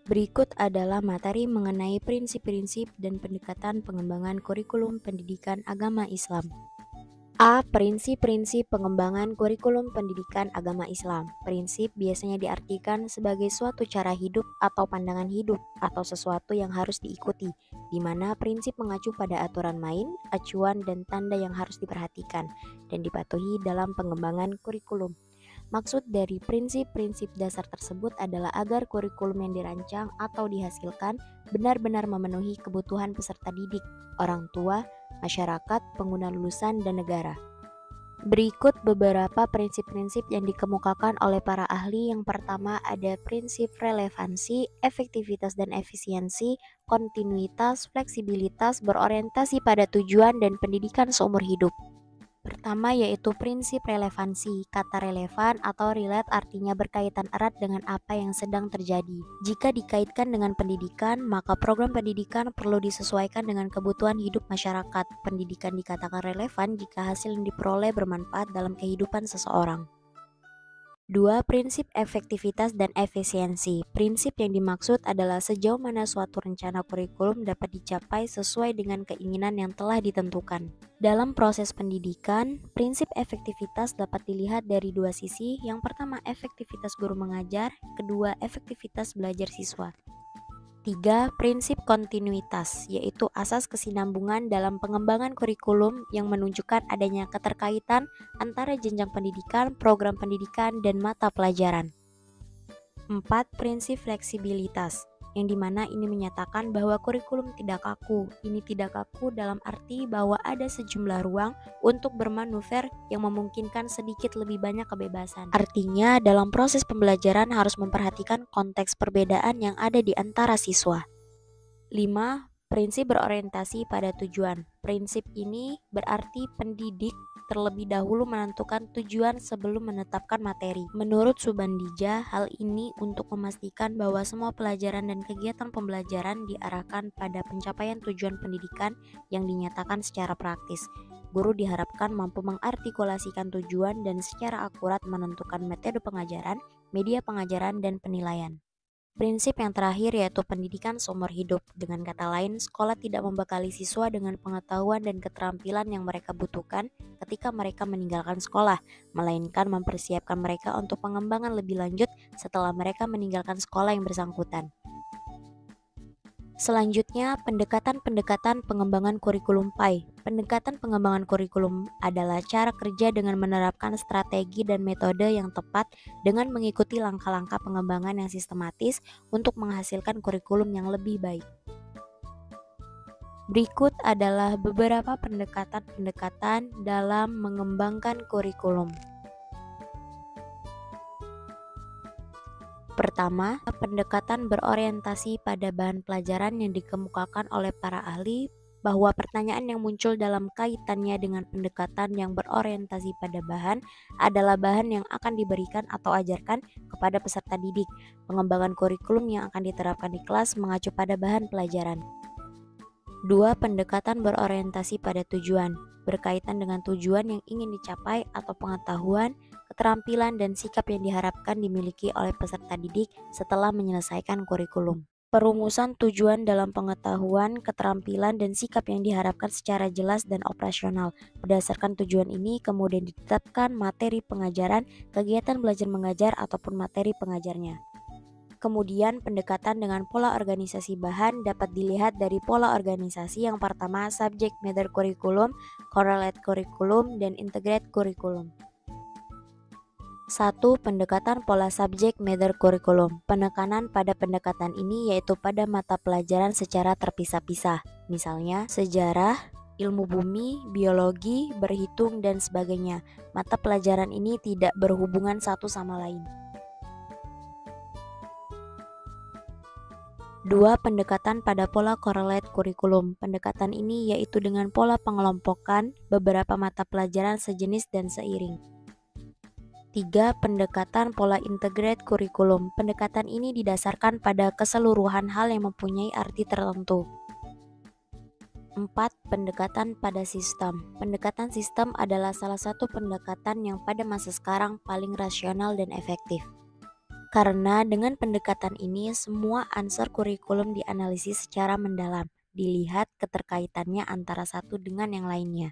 Berikut adalah materi mengenai prinsip-prinsip dan pendekatan pengembangan kurikulum pendidikan agama Islam. A. Prinsip-prinsip pengembangan kurikulum pendidikan agama Islam. Prinsip biasanya diartikan sebagai suatu cara hidup atau pandangan hidup atau sesuatu yang harus diikuti, di mana prinsip mengacu pada aturan main, acuan, dan tanda yang harus diperhatikan dan dipatuhi dalam pengembangan kurikulum. Maksud dari prinsip-prinsip dasar tersebut adalah agar kurikulum yang dirancang atau dihasilkan benar-benar memenuhi kebutuhan peserta didik, orang tua, masyarakat, pengguna lulusan, dan negara. Berikut beberapa prinsip-prinsip yang dikemukakan oleh para ahli. Yang pertama ada prinsip relevansi, efektivitas dan efisiensi, kontinuitas, fleksibilitas, berorientasi pada tujuan dan pendidikan seumur hidup. Pertama yaitu prinsip relevansi. Kata relevan atau relate artinya berkaitan erat dengan apa yang sedang terjadi. Jika dikaitkan dengan pendidikan, maka program pendidikan perlu disesuaikan dengan kebutuhan hidup masyarakat. Pendidikan dikatakan relevan jika hasil yang diperoleh bermanfaat dalam kehidupan seseorang. 2. Prinsip efektivitas dan efisiensi. Prinsip yang dimaksud adalah sejauh mana suatu rencana kurikulum dapat dicapai sesuai dengan keinginan yang telah ditentukan. Dalam proses pendidikan, prinsip efektivitas dapat dilihat dari dua sisi. Yang pertama, efektivitas guru mengajar, kedua, efektivitas belajar siswa. 3. Prinsip kontinuitas, yaitu asas kesinambungan dalam pengembangan kurikulum yang menunjukkan adanya keterkaitan antara jenjang pendidikan, program pendidikan, dan mata pelajaran. 4. Prinsip fleksibilitas, yang dimana ini menyatakan bahwa kurikulum tidak kaku. Ini tidak kaku dalam arti bahwa ada sejumlah ruang untuk bermanuver yang memungkinkan sedikit lebih banyak kebebasan. Artinya dalam proses pembelajaran harus memperhatikan konteks perbedaan yang ada di antara siswa. 5. Prinsip berorientasi pada tujuan. Prinsip ini berarti pendidik terlebih dahulu menentukan tujuan sebelum menetapkan materi. Menurut Subandija, hal ini untuk memastikan bahwa semua pelajaran dan kegiatan pembelajaran diarahkan pada pencapaian tujuan pendidikan yang dinyatakan secara praktis. Guru diharapkan mampu mengartikulasikan tujuan dan secara akurat menentukan metode pengajaran, media pengajaran, dan penilaian. Prinsip yang terakhir yaitu pendidikan seumur hidup. Dengan kata lain, sekolah tidak membekali siswa dengan pengetahuan dan keterampilan yang mereka butuhkan ketika mereka meninggalkan sekolah, melainkan mempersiapkan mereka untuk pengembangan lebih lanjut setelah mereka meninggalkan sekolah yang bersangkutan. Selanjutnya, pendekatan-pendekatan pengembangan kurikulum PAI. Pendekatan pengembangan kurikulum adalah cara kerja dengan menerapkan strategi dan metode yang tepat dengan mengikuti langkah-langkah pengembangan yang sistematis untuk menghasilkan kurikulum yang lebih baik. Berikut adalah beberapa pendekatan-pendekatan dalam mengembangkan kurikulum. Pertama, pendekatan berorientasi pada bahan pelajaran yang dikemukakan oleh para ahli bahwa pertanyaan yang muncul dalam kaitannya dengan pendekatan yang berorientasi pada bahan adalah bahan yang akan diberikan atau ajarkan kepada peserta didik. Pengembangan kurikulum yang akan diterapkan di kelas mengacu pada bahan pelajaran. 2. Pendekatan berorientasi pada tujuan, berkaitan dengan tujuan yang ingin dicapai atau pengetahuan, keterampilan, dan sikap yang diharapkan dimiliki oleh peserta didik setelah menyelesaikan kurikulum. Perumusan tujuan dalam pengetahuan, keterampilan, dan sikap yang diharapkan secara jelas dan operasional. Berdasarkan tujuan ini kemudian ditetapkan materi pengajaran, kegiatan belajar mengajar, ataupun materi pengajarnya. Kemudian pendekatan dengan pola organisasi bahan dapat dilihat dari pola organisasi yang pertama subject matter curriculum, correlate curriculum, dan integrate curriculum. 1. Pendekatan pola subject matter curriculum. Penekanan pada pendekatan ini yaitu pada mata pelajaran secara terpisah-pisah. Misalnya sejarah, ilmu bumi, biologi, berhitung, dan sebagainya. Mata pelajaran ini tidak berhubungan satu sama lain. 2. Pendekatan pada pola correlate curriculum. Pendekatan ini yaitu dengan pola pengelompokan beberapa mata pelajaran sejenis dan seiring. 3. Pendekatan pola integrate curriculum. Pendekatan ini didasarkan pada keseluruhan hal yang mempunyai arti tertentu. 4. Pendekatan pada sistem. Pendekatan sistem adalah salah satu pendekatan yang pada masa sekarang paling rasional dan efektif. Karena dengan pendekatan ini semua answer kurikulum dianalisis secara mendalam, dilihat keterkaitannya antara satu dengan yang lainnya.